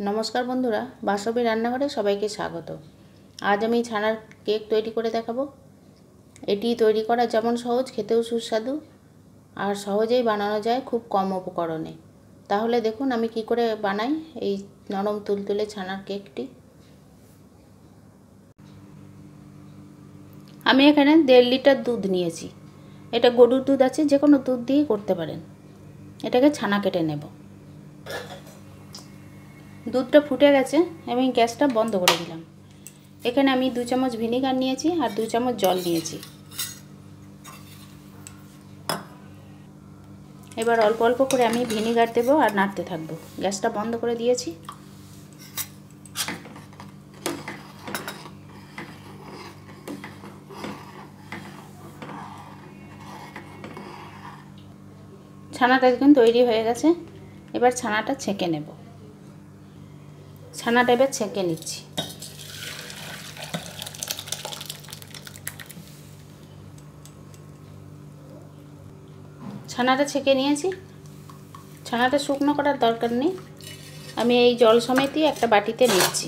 নমস্কার বন্ধুরা, বাসবী রান্নাঘরে সবাইকে স্বাগত। আজ আমি ছানার কেক তৈরি করে দেখাবো। এটি তৈরি করা যেমন সহজ, খেতেও সুস্বাদু আর সহজেই বানানো যায় খুব কম উপকরণে। তাহলে দেখুন আমি কি করে বানাই এই নরম তুলতুলে ছানার কেকটি। আমি এখানে 1.5 লিটার দুধ নিয়েছি। এটা গরুর দুধ আছে, যে কোনো দুধ দিয়ে করতে পারেন। এটাকে ছানা কেটে নেব। দুধটা ফুটে গেছে, আমি গ্যাসটা বন্ধ করে দিলাম। এখানে আমি 2 চামচ ভিনেগার নিয়েছি আর 2 চামচ জল নিয়েছি। এবার অল্প অল্প করে আমি ভিনেগার দেবো আর নাড়তে থাকবো। গ্যাসটা বন্ধ করে দিয়েছি। ছানাটা এখন তৈরি হয়ে গেছে। এবার ছানাটা ছেঁকে নেব। ছানাটা এবার ছেঁকে নিচ্ছি। ছানাটা ছেঁকে নিয়েছি। ছানাটা শুকনো করার দরকার নেই, আমি এই জল সমেতই একটা বাটিতে নিচ্ছি।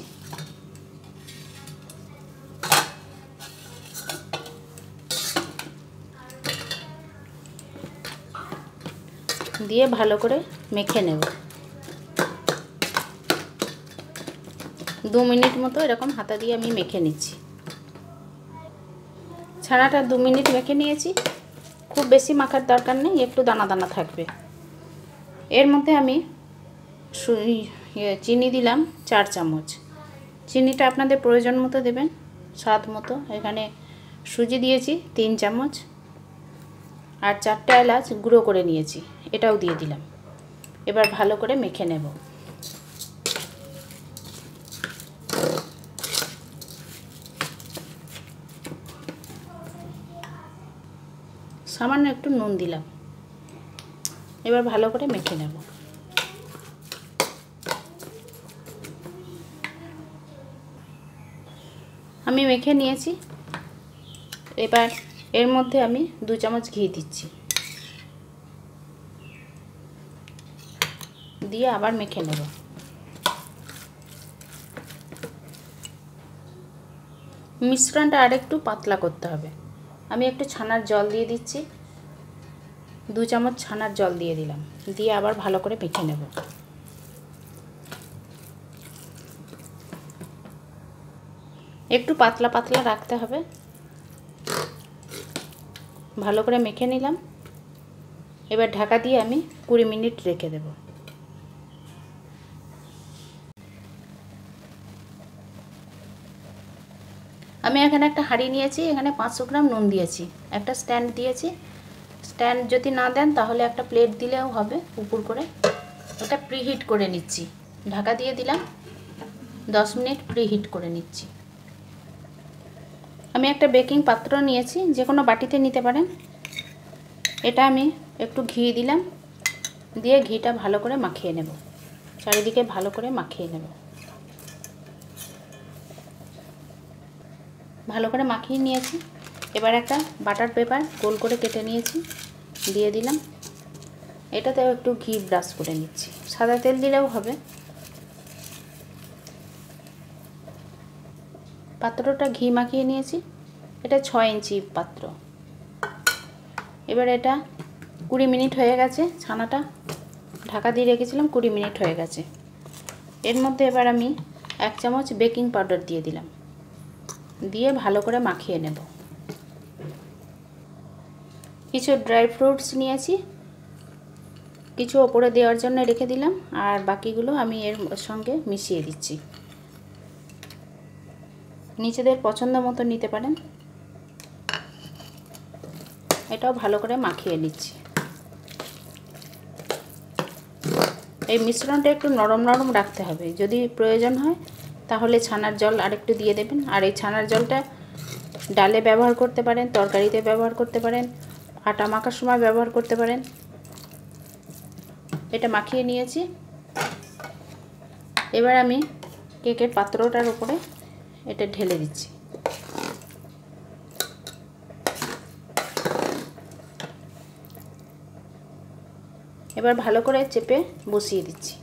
দিয়ে ভালো করে মেখে নেব। 2 মিনিট মতো এরকম হাতা দিয়ে আমি মেখে নিচ্ছি। ছানাটা 2 মিনিট মেখে নিয়েছি। খুব বেশি মাখার দরকার নেই, একটু দানা দানা থাকবে। এর মধ্যে আমি চিনি দিলাম 4 চামচ। চিনিটা আপনাদের প্রয়োজন মতো দেবেন, স্বাদ মতো। এখানে সুজি দিয়েছি 3 চামচ আর 4টা এলাচ গুঁড়ো করে নিয়েছি, এটাও দিয়ে দিলাম। এবার ভালো করে মেখে নেব। সামান্য একটু নুন দিলাম। এবার ভালো করে মেখে নেব। আমি মেখে নিয়েছি। এবার এর মধ্যে আমি 2 চামচ ঘি দিচ্ছি, দিয়ে আবার মেখে নেব। মিশ্রণটা আরেকটু পাতলা করতে হবে। আমি একটু ছানার জল দিয়ে দিচ্ছি। 2 চামচ ছানার জল দিয়ে দিলাম, দিয়ে আবার ভালো করে মেখে নেব। একটু পাতলা পাতলা রাখতে হবে। ভালো করে মেখে নিলাম। এবার ঢাকা দিয়ে আমি 20 মিনিট রেখে দেব। আমি এখানে একটা হাঁড়ি নিয়েছি, এখানে 500 গ্রাম নুন দিয়েছি, একটা স্ট্যান্ড দিয়েছি। স্ট্যান্ড যদি না দেন তাহলে একটা প্লেট দিলেও হবে উপর করে। ওটা প্রিহিট করে নিচ্ছি। ঢাকা দিয়ে দিলাম, 10 মিনিট প্রিহিট করে নিচ্ছি। আমি একটা বেকিং পাত্র নিয়েছি, যে কোনো বাটিতে নিতে পারেন। এটা আমি একটু ঘি দিলাম, দিয়ে ঘিটা ভালো করে মাখিয়ে নেব। চারিদিকে ভালো করে মাখিয়ে নেব। ভালো করে মাখিয়ে নিয়েছি। এবার একটা বাটার পেপার গোল করে কেটে নিয়েছি, দিয়ে দিলাম। এটাতেও একটু ঘি ব্রাশ করে নিচ্ছি, সাদা তেল দিলেও হবে। পাত্রটা ঘি মাখিয়ে নিয়েছি। এটা 6 ইঞ্চি পাত্র। এবার এটা 20 মিনিট হয়ে গেছে। ছানাটা ঢাকা দিয়ে রেখেছিলাম, 20 মিনিট হয়ে গেছে। এর মধ্যে এবার আমি 1 চামচ বেকিং পাউডার দিয়ে দিলাম, দিয়ে ভালো করে মাখিয়ে নেব। কিছু ড্রাই ফ্রুটস নিয়েছি, কিছু ওপরে দেওয়ার জন্য রেখে দিলাম, আর বাকিগুলো আমি এর সঙ্গে মিশিয়ে দিচ্ছি। নিজেদের পছন্দ মতো নিতে পারেন। এটাও ভালো করে মাখিয়ে নিচ্ছি। এই মিশ্রণটা একটু নরম নরম রাখতে হবে। যদি প্রয়োজন হয় তাহলে ছানার জল আরেকটু দিয়ে দেবেন। আর এই ছানার জলটা ডালে ব্যবহার করতে পারেন, তরকারিতে ব্যবহার করতে পারেন, আটা মাখার সময় ব্যবহার করতে পারেন। এটা মাখিয়ে নিয়েছি। এবার আমি কেকের পাত্রটার উপরে এটা ঢেলে দিচ্ছি। এবার ভালো করে চেপে বসিয়ে দিচ্ছি।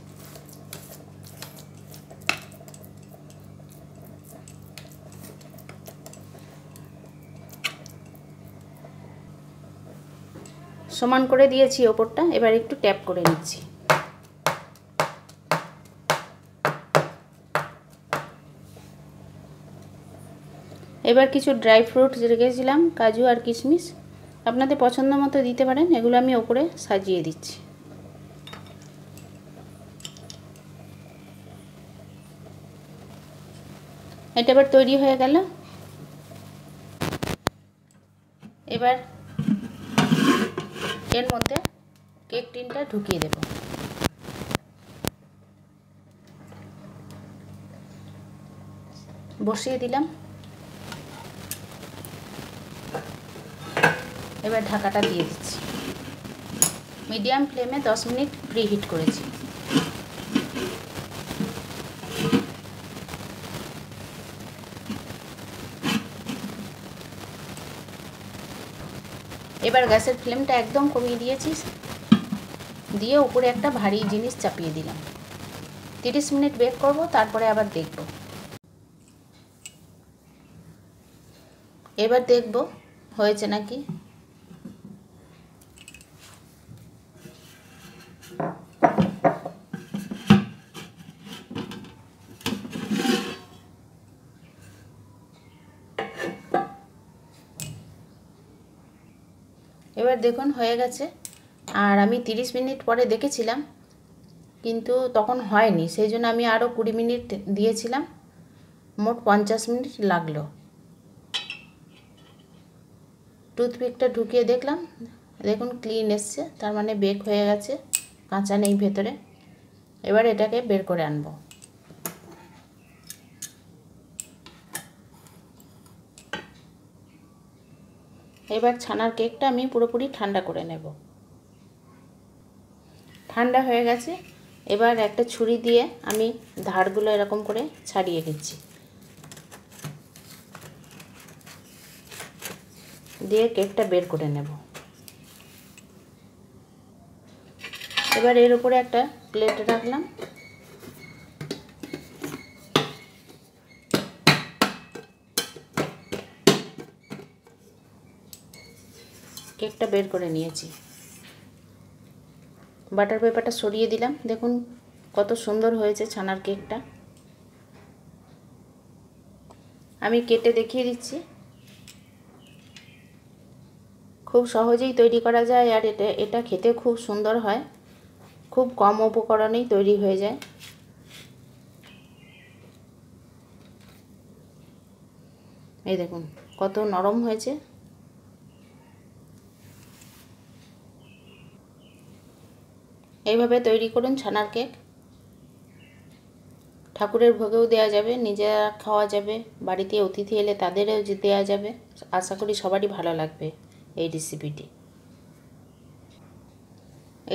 সমান করে দিয়েছি ওপরটা, এবার একটু ট্যাপ করে নিচ্ছি। এবার কিছু ড্রাই ফ্রুট রেখেছিলাম, কাজু আর কিশমিশ, আপনাদের পছন্দ মতো দিতে পারেন। এগুলো আমি ওপরে সাজিয়ে দিচ্ছি। এটা এবার তৈরি হয়ে গেল। এবার এর মধ্যে কেক টিনটা ঢুকিয়ে দেব। বসিয়ে দিলাম। এবার ঢাকাটা দিয়ে দিচ্ছি। মিডিয়াম ফ্লেমে 10 মিনিট প্রিহিট করেছি। এবার গ্যাসের ফ্লেমটা একদম কমিয়ে দিয়েছি, দিয়ে উপরে একটা ভারী জিনিস চাপিয়ে দিলাম। 30 মিনিট বেক করব, তারপরে আবার দেখব। এবার দেখব হয়েছে নাকি। এবার দেখুন হয়ে গেছে। আর আমি 30 মিনিট পরে দেখেছিলাম, কিন্তু তখন হয়নি, সেই জন্য আমি আরও 20 মিনিট দিয়েছিলাম। মোট 50 মিনিট লাগলো। টুথপিকটা ঢুকিয়ে দেখলাম, দেখুন ক্লিন এসছে, তার মানে বেক হয়ে গেছে, কাঁচা নেই ভেতরে। এবার এটাকে বের করে আনবো। এবার ছানার কেকটা আমি পুরোপুরি ঠান্ডা করে নেব। ঠান্ডা হয়ে গেছে। এবার একটা ছুরি দিয়ে আমি ধারগুলো এরকম করে ছাড়িয়ে দিচ্ছি, দিয়ে কেকটা বের করে নেব। এবার এর উপরে একটা প্লেট রাখলাম। কেকটা বের করে নিয়েছি। বাটার পেপারটা সরিয়ে দিলাম। দেখুন কত সুন্দর হয়েছে ছানার কেকটা। আমি কেটে দেখিয়ে দিচ্ছি। খুব সহজেই তৈরি করা যায়, আর এটা খেতে খুব সুন্দর হয়। খুব কম উপকরণেই তৈরি হয়ে যায়। এই দেখুন কত নরম হয়েছে। এইভাবে তৈরি করুন ছানার কেক। ঠাকুরের ভোগেও দেওয়া যাবে, নিজেরা খাওয়া যাবে, বাড়িতে অতিথি এলে তাদেরও দেওয়া যাবে। আশা করি সবারই ভালো লাগবে এই রেসিপিটি।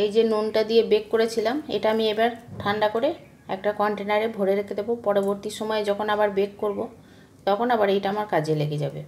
এই যে নুনটা দিয়ে বেক করেছিলাম, এটা আমি এবার ঠান্ডা করে একটা কন্টেনারে ভরে রেখে দেবো। পরবর্তী সময়ে যখন আবার বেক করব, তখন আবার এটা আমার কাজে লেগে যাবে।